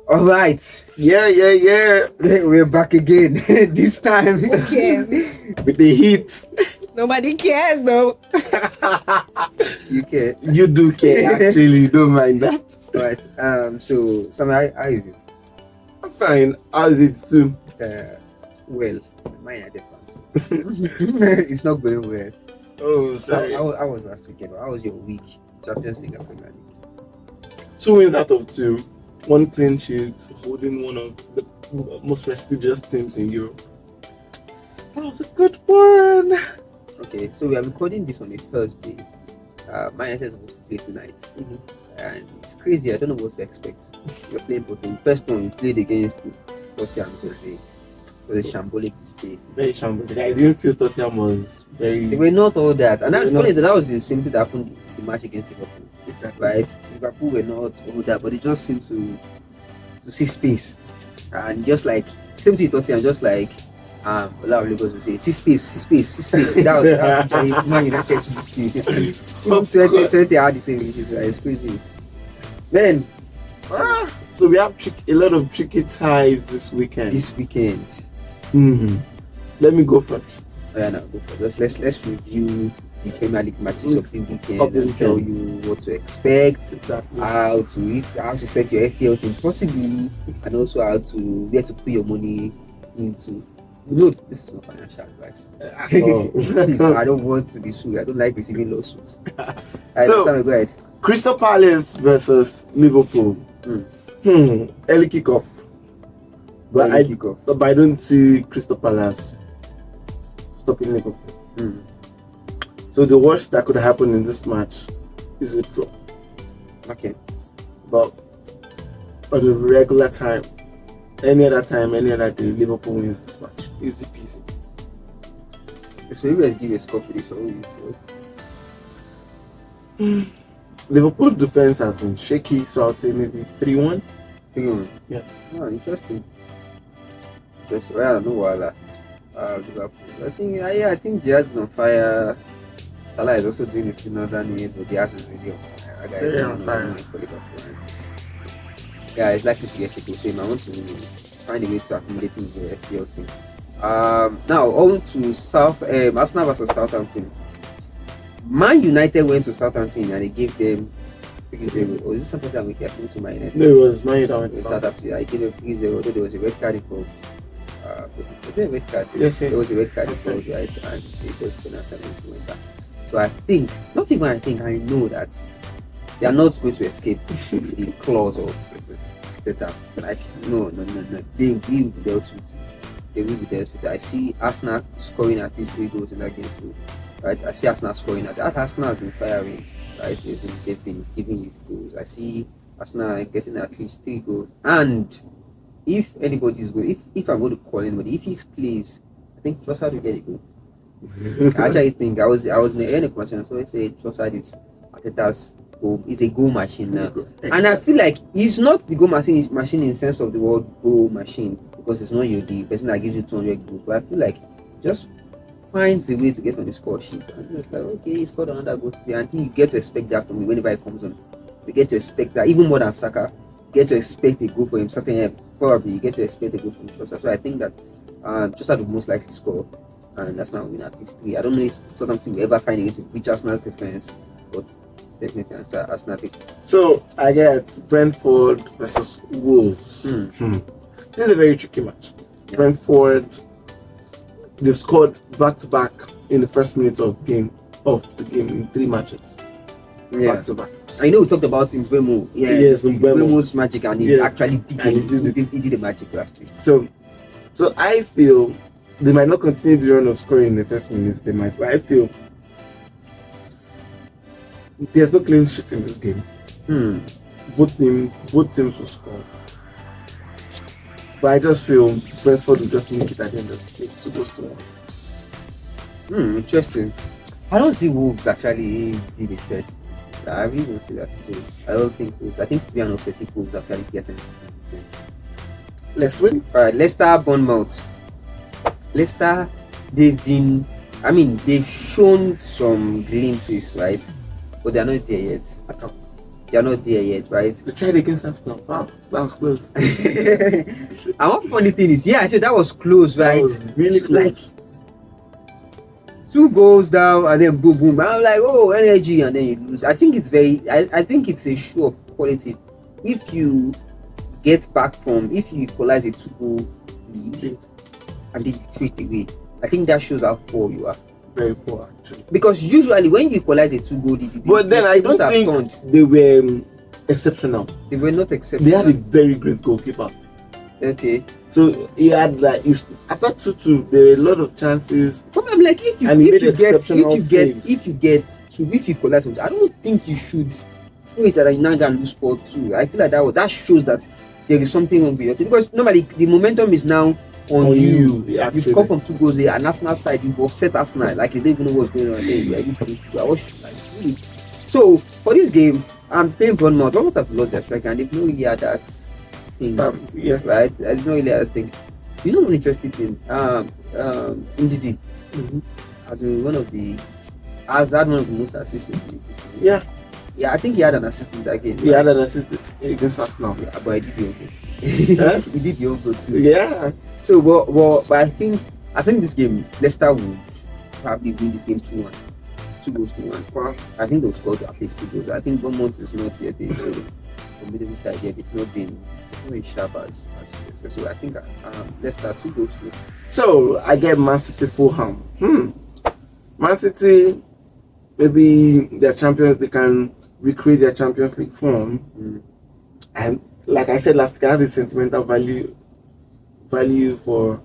All right. Yeah. We're back again. This time. Who cares? With the heat. Nobody cares though. You care. You do care, actually. You don't mind that. All right. So, Sam, how is it? I'm fine. How's it too? Well, mine are different. It's not going well. Oh, sorry. How was last weekend? How was your week? Champions League and Premier League. 2 wins out of 2. 1 clean sheet, holding one of the most prestigious teams in Europe. That was a good one. Okay, so we are recording this on a Thursday. Man United is supposed to play tonight. And it's crazy. I don't know what to expect. You're playing both. The first one you played against Tottenham Thursday. It was a shambolic display. Very shambolic. I didn't feel Tottenham was very. They were not all that, and that's funny that was the same thing that happened in the match against Liverpool. Exactly. Right? Liverpool were not all that, but they just seemed to see space, and just like same thing Tottenham, just like a lot of Lagos will say, see space. That was actually Man United's 2020 had the same issues. It's crazy. Then, so we have a lot of tricky ties this weekend. Let me go first. Oh, yeah, no, go for it. Let's review the Premier League matches of the weekend Of the and tell weekend. you what to expect, Exactly. how to set your FPL team possibly, and also where to put your money into. Note, this is not financial advice. Please, I don't want to be sued. I don't like receiving lawsuits. So- Sam, go ahead. Crystal Palace versus Liverpool. Early kickoff. But Early kickoff. But I don't see Crystal Palace stopping Liverpool. So the worst that could happen in this match is a draw. Okay. But at a regular time, any other day, Liverpool wins this match. Easy peasy. So you guys give a score for this one. Liverpool defense has been shaky, so I'll say maybe 3-1. 3-1. Yeah. Oh, interesting. Just well, no wala. Liverpool. I think Diaz is on fire. Salah is also doing his thing other than but Diaz is really on fire. That guy is Very one on of fire. the most for Liverpool. Yeah, it's likely to get tricky. So I want to find a way to accumulate him in the FPL team. Now on to Arsenal versus Southampton. Man United went to Southampton and they gave them 3-0. Or is this something that we can do to Man United? No, it was Man United With Southampton, I gave them 3-0. Although there was a red card involved. Was there a red card? Yes. There was a red card involved, right? And it was penalty and went back. So I think, not even I think, I know that they are not going to escape the clause of Teta. Like, no. They will be dealt with. I see Arsenal scoring at least 3 goals in that game too. Right? I see Arsenal scoring at that. Arsenal has been firing. Right? They've been giving you goals. I see Arsenal getting at least 3 goals. And if anybody is good, if I'm going to call anybody, if he plays, I think Trossard will get a goal. I actually think I was in the conversation, so I say Trossard is Arteta's goal. He's a goal machine now, and I feel like he's not the goal machine in the sense of the word goal machine, because it's not you the person that gives you 200 goals. But I feel like just finds a way to get on the score sheet, and you're like, okay, he scored another goal today. I think you get to expect that from him whenever he comes on. You get to expect that even more than Saka. You get to expect a goal for him. Probably you get to expect a goal from Trossard. So I think that Trossard will most likely score. And that's not win at least 3. I don't know if something will ever find a way to breach Arsenal's defense, but definitely Arsenal take. So I get Brentford versus Wolves. This is a very tricky match. Yeah. Brentford, they scored back to back in the first minute of the game in 3 matches. Back to back. I know we talked about Mbeumo. Yes, Mbeumo's magic, and he Yes. actually did And it. He did the magic last week. So I feel they might not continue the run of scoring in the first minutes. They might, but I feel there's no clean sheet in this game. Both teams will score. But I just feel Brentford will just make it at the end of the day. Supposed to win. Interesting. I don't see Wolves actually be the first. I really don't see that. So I don't think Wolves. I think to be an obsessive Wolves actually getting. Let's win. Alright, Leicester, Bournemouth. Leicester, they've shown some glimpses, right? But they're not there yet. They are not there yet, right? They tried against Arsenal. Wow, that was close. And one funny thing is, yeah, I said that was close, right? That was really close. Like 2 goals down and then boom, boom. I'm like, oh, energy, and then you lose. I think it's I think it's a show of quality. If you get back from, if you equalize a 2-goal lead and then you throw it away, I think that shows how poor you are. Very poor, actually. Because usually when you equalize a 2-goal lead, But then I don't think they were exceptional. They were not exceptional. They had a very great goalkeeper. Okay. So he had like after 2-2, there were a lot of chances. But I'm like, if you equalize, I don't think you should throw it at Inanga and lose 4-2. I feel like that shows that there is something wrong with your team, because normally the momentum is now on you. You've come from 2 goals there, and Arsenal side, you've upset Arsenal. Like they don't even know what's going on there. So for this game, I'm playing Bournemouth. Bournemouth have lost their striker, and they've no really had that thing. Right? There's no really had that thing. You know, one interesting thing. Ndidi has had one of the most assists in the league. Yeah. Yeah, I think he had an assist in that game. He had an assist against Arsenal. Yeah, but he did the own goal. He did the own goal too. Yeah. So, but I think this game, Leicester will probably win this game 2-1. 2 goals to 1. Wow. I think they'll score at least 2 goals. I think Bournemouth is not yet the middle side yet. They've not been very sharp as so I think Leicester 2 goals to. So I get Man City Fulham. Man City, maybe their champions, they can recreate their Champions League form. And like I said last week, I have a sentimental value for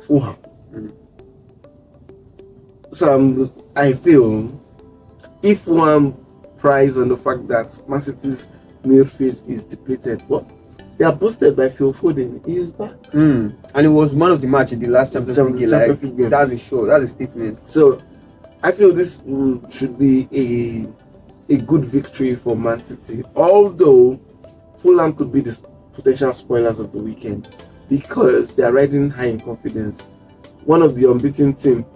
Fulham. So I feel if one prize on the fact that Man City's midfield is depleted, but they are boosted by Phil Foden. He is back. And it was man of the match in the last Champions League game. That's a show. That's a statement. So I feel this should be a good victory for Man City. Although Fulham could be the potential spoilers of the weekend because they are riding high in confidence. One of the unbeaten teams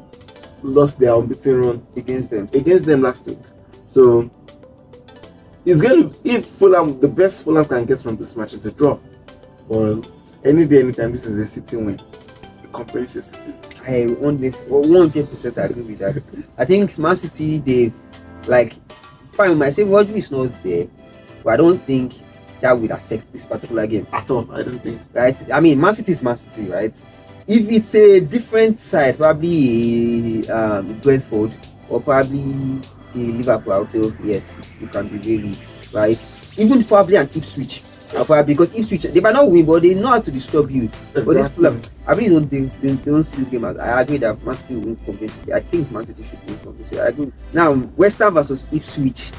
lost their unbeaten run against them last week. So it's going to, if Fulham, the best Fulham can get from this match is a draw. Well, any day, anytime, this is a City win, a comprehensive City. I 100% agree with that. I think Man City, they've fine. I say Rodri is not there, but I don't think that would affect this particular game at all. I don't think. Right? I mean, Man City is Man City, right? If it's a different side, probably Brentford or probably Liverpool, I'll say, oh, yes, you can be really right. Even probably an Ipswich, probably, because Ipswich, they might not win, but they know how to disturb you. Exactly. But this Fulham, I really don't see this game as. I agree that Man City will win convincingly. I think Man City should win convincingly. I agree. Now, West Ham versus Ipswich.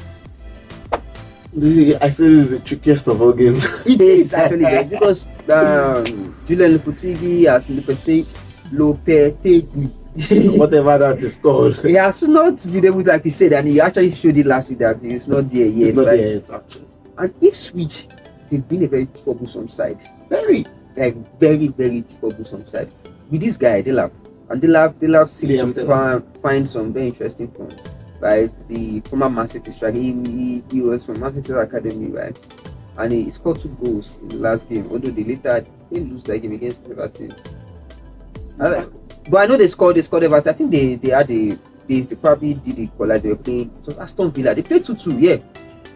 I feel this is the trickiest of all games. It is actually because Julian Lopetegui has Lopetegui. Whatever that is called. He has not been able to, like he said, and he actually showed it last week that he's not there yet. He's not there yet, actually. And Ipswich, they've been a very troublesome side. Very, very troublesome side. With this guy, Delap seem to find some very interesting fun. Right, the former Man City striker, he was from Man City's academy, right? And he scored 2 goals in the last game, although they later didn't lose that game against Everton. But I know they scored Everton. I think they probably did equalize. They were playing. So Aston Villa, they played 2-2. Yeah,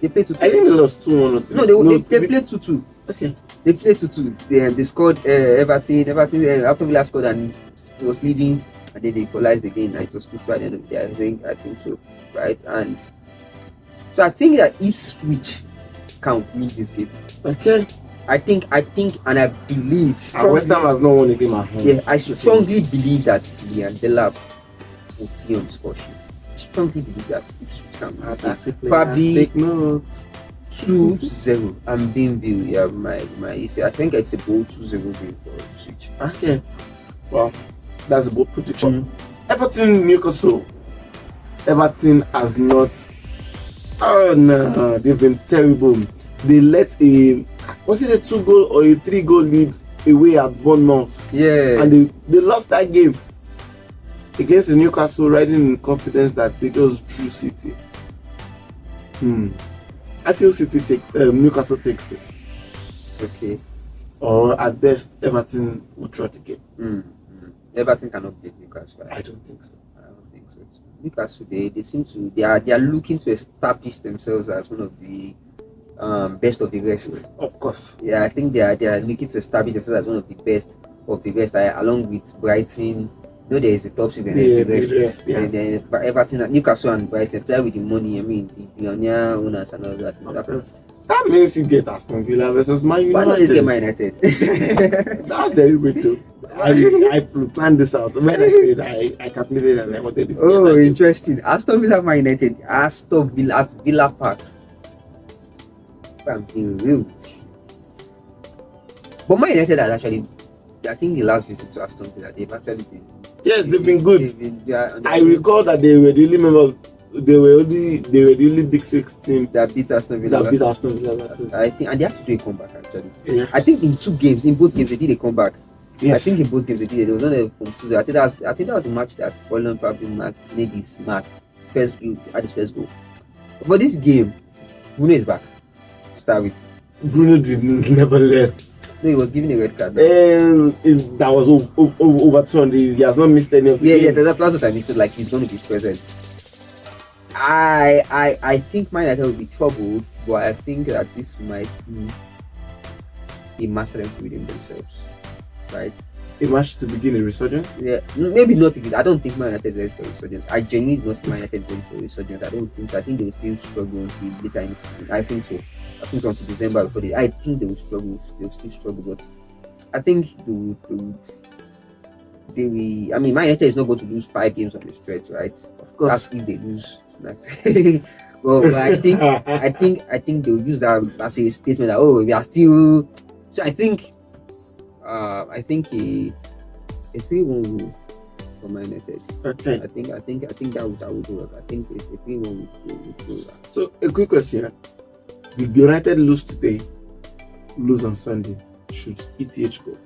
they played 2-2. I think they lost 2-1. No, they played 2-2. Okay. They played 2-2. They scored Everton. Aston Villa scored and it was leading. And then they equalized again, and it was 2-2 at the end of the day. I think so, right? And so I think that Ipswich can win this game. Okay. I think, and I believe. And West Ham has not won a game at home. Yeah, I strongly believe that Liam Delap will be on the score sheet. I strongly believe that Ipswich can win. Probably 2-0. I'm being viewed. Yeah, my I think it's a bold 2-0 game for Ipswich. Okay. Well. That's a bold prediction. Everton, Newcastle. Everton has not. Oh no, they've been terrible. They let was it a 2-goal or a 3-goal lead away at Bournemouth? Yeah. And they lost that game against the Newcastle, riding in confidence that they just drew City. I feel Newcastle takes this, Okay. or at best Everton will draw the game. Everton cannot beat Newcastle. I don't think so. I don't think so. Newcastle, they seem to they are looking to establish themselves as one of the best of the rest. Of course. Yeah, I think they are looking to establish themselves as one of the best of the rest, along with Brighton. You know, there is the top seed and there is the rest. Yeah. And then Everton, Newcastle, and Brighton play with the money. I mean, the billionaire owners and all that. Of course. That means you get Aston Villa versus Man Why not United. get Man United? That's deliberate too. I planned this out. When I said I calculated and I wanted this. Oh, interesting. Aston Villa, Man United. Aston Villa at Villa Park. I'm being real with you. But Man United has actually, I think the last visit to Aston Villa, they've actually been. Yes, they've been good. They I recall that they were the only member. They were the only Big Six team that beat Aston Villa. that beat Aston Villa last season. I think, and they have to do a comeback actually. Yeah. I think in both games they did a comeback. Yes. I think in both games they did. There was not a from 2-0. I think that was the match that Holland probably made his mark first at his first goal. But this game, Bruno is back to start with. Bruno never left. No, he was given a red card. Now. And that was overturned. He has not missed any of the Yeah, games. that's what I mean. So like he's going to be present. I think Man United will be troubled, but I think that this might be a match for them to redeem themselves, right? A match to begin a resurgence. Yeah, maybe not. I don't think Man United is ready for resurgence. I genuinely don't think Man United is ready for resurgence. I don't think so. I think they will still struggle until later in the season. I think so. I think until December before I think they will struggle. They will still struggle, but I think they will. I mean, Man United is not going to lose 5 games on the stretch, right? Of course. That's if they lose tonight. but I think they will use that as a statement that we are still. So I think a 3-1 rule for Man United. Okay. I think that would work. I think a 3-1 would do that. So a quick question: If United lose today, lose on Sunday, should ETH go?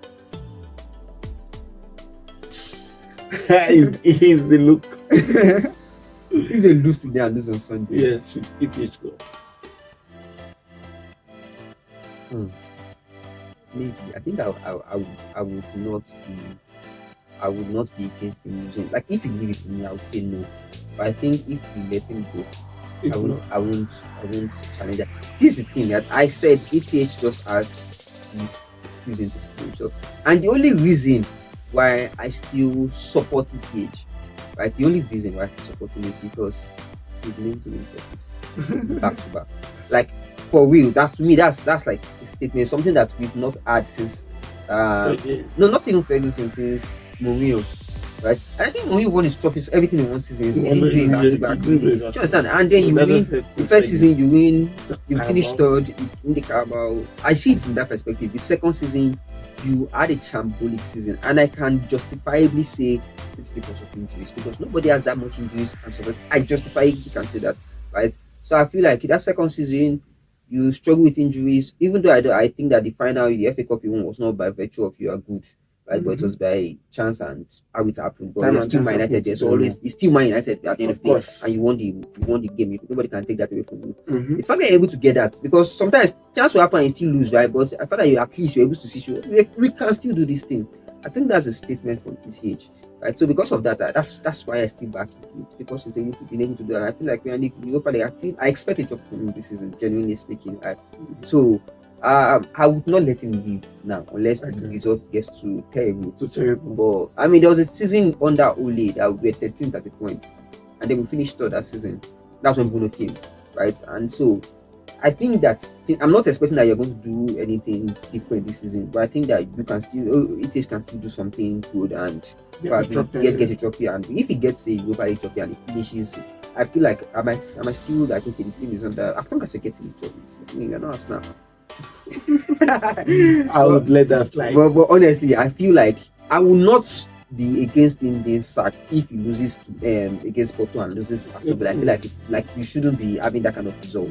is the look. If they lose today and lose on Sunday, Yes, should ETH go? maybe. I think I would not be against him losing. Like if you leave it to me, I would say no. But I think if you let him go, If not, I won't challenge that. This is the thing that I said ETH just has this season to do himself. And the only reason why I still support ETH, right? The only reason why I still support him is because he's named to himself back to back. Like for real, that's like a statement, something that we've not had since okay. no, not even Ferguson, since Mourinho, right? And I think Mourinho won his trophies, everything in one season. He didn't do it back to back. Do you understand? And then you win the first season, you win, you finish third, you win the Carabao. I see it from that perspective. The second season, you had a shambolic season, and I can justifiably say it's because of injuries, because nobody has that much injuries and so I justifiably can say that, right? So I feel like that second season, you struggle with injuries, even though I think that the final, the FA Cup you won was not by virtue of you are good, right? But it was by chance and how it happened. But you're still Man United. There's always it's still Man United at the end of the day, and you won the game. Nobody can take that away from you. The fact that you're able to get that, because sometimes chance will happen and you still lose, right? But I feel like at least you're able to see we can still do this thing. I think that's a statement from ETH. Right, so because of that, that's why I still back it, because he's able to be able to do that. I feel like we are in the Europa League. I expect a job from him this season, genuinely speaking. So I would not let him leave now unless the results gets too terrible. But I mean, there was a season under Ole that we were 13th at the point, and then we finished third that season. That's when Bruno came, right? And so I think that I'm not expecting that you're going to do anything different this season, but I think that you can still, ETH can still do something good and get a trophy. And if he gets a Europa League trophy and he finishes, I feel like I might still like, okay, the team is under, as long as you're getting the trophies. I mean, you're not a snap. I would let that slide. But honestly, I feel like I will not be against him being sacked if he loses against Porto and loses Aston Villa. I feel like it's like you shouldn't be having that kind of result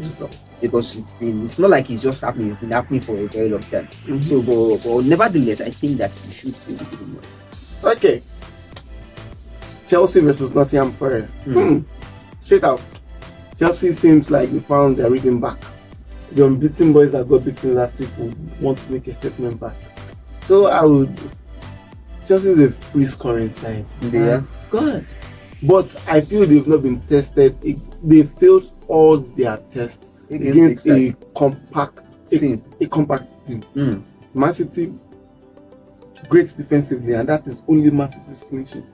because it's not like it's just happening. It's been happening for a very long time. So, but nevertheless, I think that you should still be doing more. Okay. Chelsea versus Nottingham Forest. Straight out. Chelsea seems like we found their rhythm back. the unbeaten boys that got beaten last week will want to make a statement back. So I would. Chelsea is a free scoring side. Yeah. God. But I feel they've not been tested. They failed all their tests against a compact team. A compact team. Man City, great defensively, and that is only Man City's clean sheet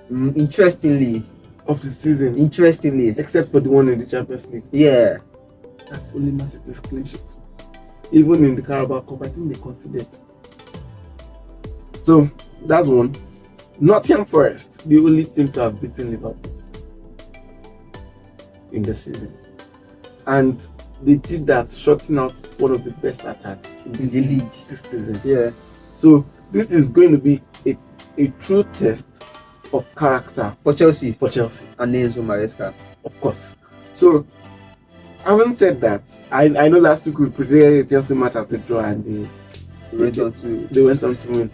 Interestingly, of the season. Interestingly, Except for the one in the Champions League. Yeah. That's only Man City's clean sheet. Even in the Carabao Cup, I think they conceded. So that's one. Nottingham Forest, the only team to have beaten Liverpool in the season. And they did that, shutting out one of the best attacks in the league this season. Yeah. So this is going to be a true test of character for Chelsea. And Enzo Maresca. Of course. So, having said that, I know last week we predicted Chelsea match as a draw and they went on to win.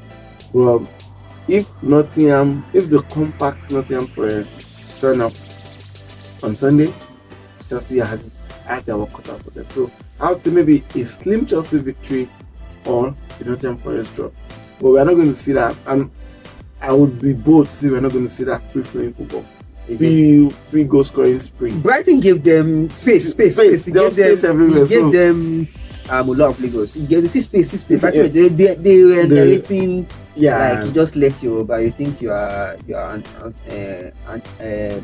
Well, if the compact Nottingham Forest turn up on Sunday, Chelsea has their work cut out for them. So I would say maybe a slim Chelsea victory or a Nottingham Forest draw. But we're not going to see that. And I would be bold to say we're not going to see that free-flowing football. Free goal scoring spree. Brighton gave them space. There was space everywhere. He gave them a lot of Lagos. He gave them space. Brighton, they were underrating. Yeah. Like you just left your, but you think you are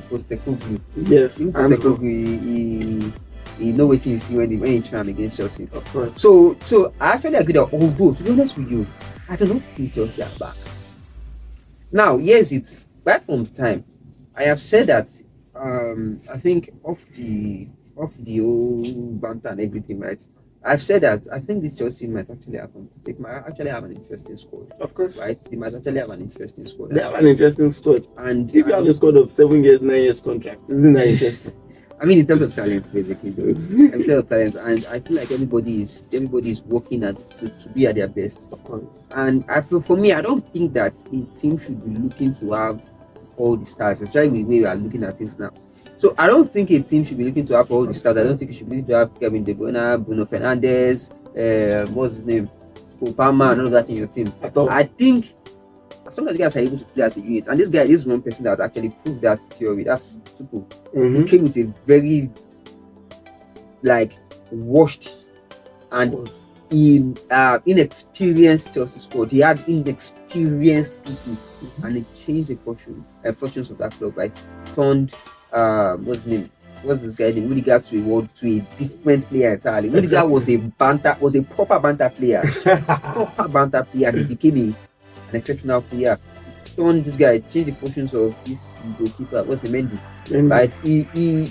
Postecoglou. Yes. Postecoglou, he know what you see when he try against Chelsea. Of course. So I actually agree that although, to be honest with you, I don't think Chelsea are back. Now, yes, it's right from time. I have said that I think off the old banter and everything, right? I've said that I think this Chelsea might actually have an interesting squad. Of course. Right? They might actually have an interesting squad. They have an interesting squad. And if you have a squad of 7 years, 9 years contract, isn't that interesting? I mean, in terms of talent, basically, though. In terms of talent, and I feel like everybody is working to be at their best. Of course. And for me, I don't think that a team should be looking to have all the stars, especially the way we are looking at things now. So I don't think a team should be looking to have all the stars. I don't think you should be looking to have Kevin De Bruyne, Bruno Fernandes, what's his name, Obama, and all of that in your team. I think as long as you guys are able to play as a unit, and this is one person that actually proved that theory. That's Tuchel. He came with a very washed and inexperienced Chelsea squad. He had inexperienced people, and it changed the fortunes of that club. Like turned what's his name? What's this guy name? Rudiger to a different player entirely. Rudiger was a proper banter player. And he became an exceptional player. Turned this guy, changed the fortunes of this goalkeeper. What's the Mendy? Right? He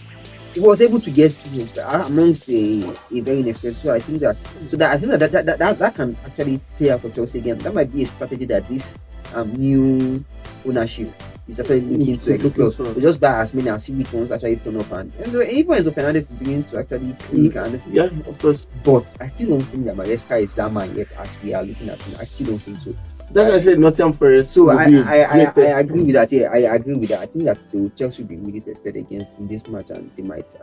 was able to get amongst a very inexperienced. So I think that can actually play out for Chelsea again. That might be a strategy that this new ownership is actually looking to explore. We just buy as many and see which ones actually turn up, and so even Enzo Fernandez is beginning to actually click. And yeah, of course. But I still don't think that Maresca is that man yet as we are looking at him. I still don't think so. That's why I said Nottingham Forest. So I agree with that. Yeah, I agree with that. I think that the Chelsea will be really tested against in this match, and they might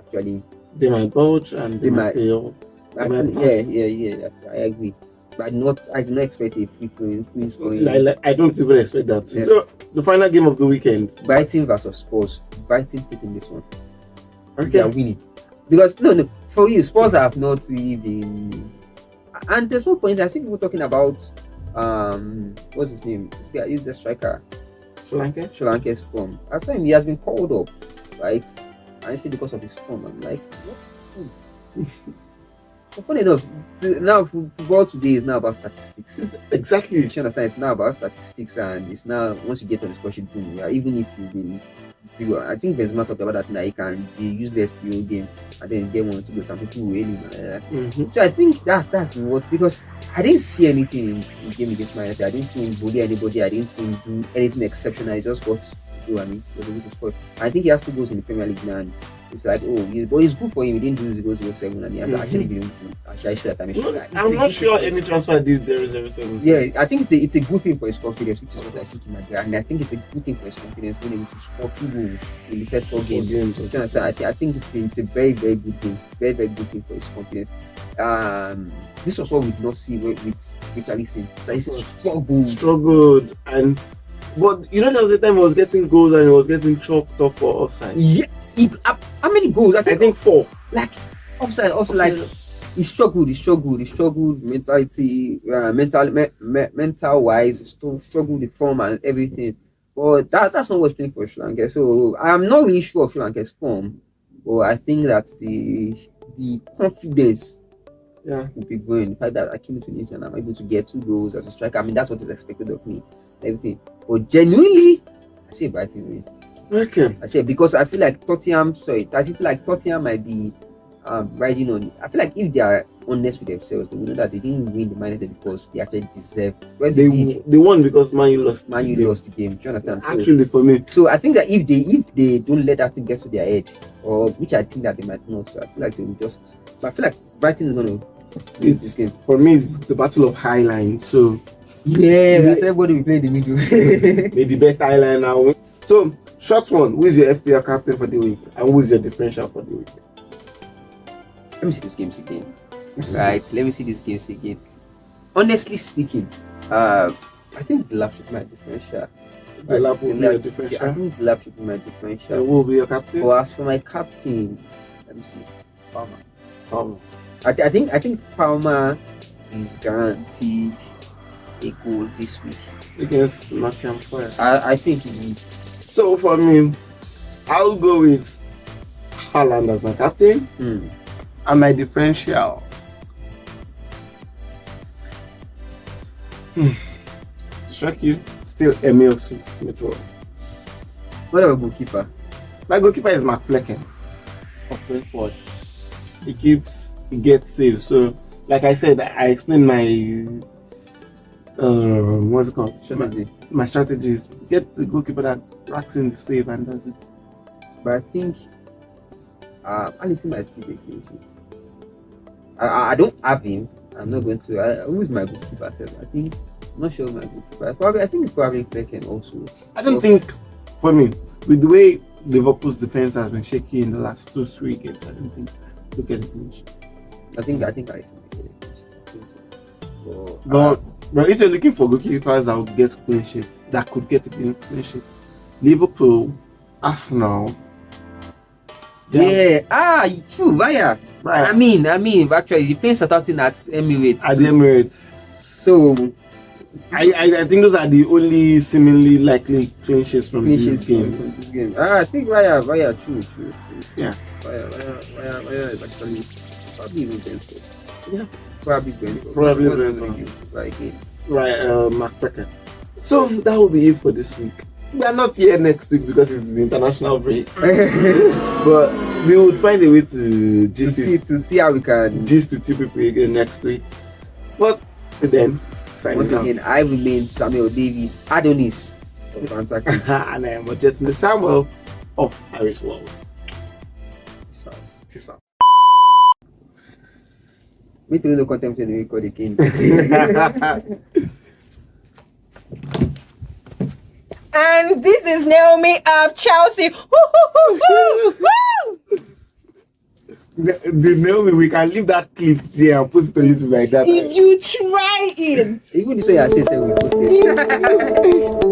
bulge and they might fail. Yeah. I agree. But I do not expect a free scoring. I don't even expect that. Yeah. So the final game of the weekend, Brighton versus Spurs. Brighton taking this one. Okay. They are winning. Because no, for you, Spurs have not really been. And there's one point I see people talking about what's his name? This guy is the striker. Solanke's form. I saw him, he has been called up, right? I see because of his form. I'm like, what? But funny enough, now football today is now about statistics. Exactly. You understand? It's now about statistics, and it's now once you get on the score sheet, boom, yeah. Even if you've been zero, I think Benzema talked about that now. He can be useless PO game, and then get 1 or 2 goals. Some people will win. So I think that's what, because I didn't see anything in the game against Man United. I didn't see him bully anybody. I didn't see him do anything exceptional. He just got through and he was able to score. I think he has 2 goals in the Premier League now. And it's like, but it's good for him. He didn't do 007 and he has actually been actually sure that I'm not sure any transfer did 007. Yeah, I think it's a good thing for his confidence, which is what I think in Madrid. And I think it's a good thing for his confidence being able to score 2 goals in the first 4 games. You understand? I think it's a very, very good thing. Very, very good thing for his confidence. This was what we did not see with Richarlison. Richarlison struggled, but there was a time he was getting goals and he was getting chalked up for offside. Yeah, how many goals? I think 4. Like offside. Like he struggled mental wise. He still struggled the form and everything. But that's not what's playing for Sri Lanka. So I'm not really sure of Sri Lanka's form, but I think that the confidence will be going. The fact that I came into Tunisia and I'm able to get 2 goals as a striker, I mean that's what is expected of me. Everything. But genuinely, I say Brighton win. Okay. I say because I feel like Tottenham might be riding on it. I feel like if they are honest with themselves, they will know that they didn't win the Man United because they actually deserved. Well, they won because Man U lost. Man U lost the game. Do you understand? Actually, for me. So I think that if they don't let that thing get to their head, or which I think that they might not, so I feel like they will just. But I feel like Brighton is going to. For me, it's the battle of high line. So everybody will play the middle. May the best high line now. So short one. Who is your FPL captain for the week, and who is your differential for the week? Let me see these games again. Right, let me see these games again. Honestly speaking, I think the lap should be my differential. The lap will be your differential? I think the lap should be my differential. And who will be your captain? But as for my captain, let me see. Palmer. I think Palmer is guaranteed a goal this week. Against Nottingham Forest. I think he is. So for me, I'll go with Haaland as my captain. And my differential. To shock you, still Emil Smith-Rowe. What about goalkeeper? My goalkeeper is McFlecken of Brentford. He gets saved. So, like I said, I explained my what's it called? My strategies. Get the goalkeeper that racks in the save and does it. But I think Alisson might keep a clean sheet. I don't have him. I'm not going to. Who's my goalkeeper? I think I'm not sure my goalkeeper. I think it's probably Flecken also. I don't think, for me, with the way Liverpool's defense has been shaky in the last 2-3 games, I don't think we'll get a clean sheet. I think Alisson might get a clean sheet. But if you're looking for goalkeepers that will get clean sheet, that could get a clean sheet, Liverpool, Arsenal. True, Raya. Right. I mean, actually, he playing Southampton at Emirates. At the Emirates. So, I think those are the only seemingly likely clean sheets from these games. I think Raya, true. Yeah. Raya is actually probably even Brentford. Yeah. Probably Brentford. Right, McFlecken. So that will be it for this week. We are not here next week because it's the international break. But we would find a way to see how we can gist with you people again next week. But till then, once again, I remain Samuel Davies Adonis of Banter Kids. And I am Justin Samuel of Harris World. Peace out. Me too, no contempt when we record again. And this is Naomi of Chelsea. The Naomi, we can leave that clip here and put it on YouTube like that. If you try it. Even this way I say we post it.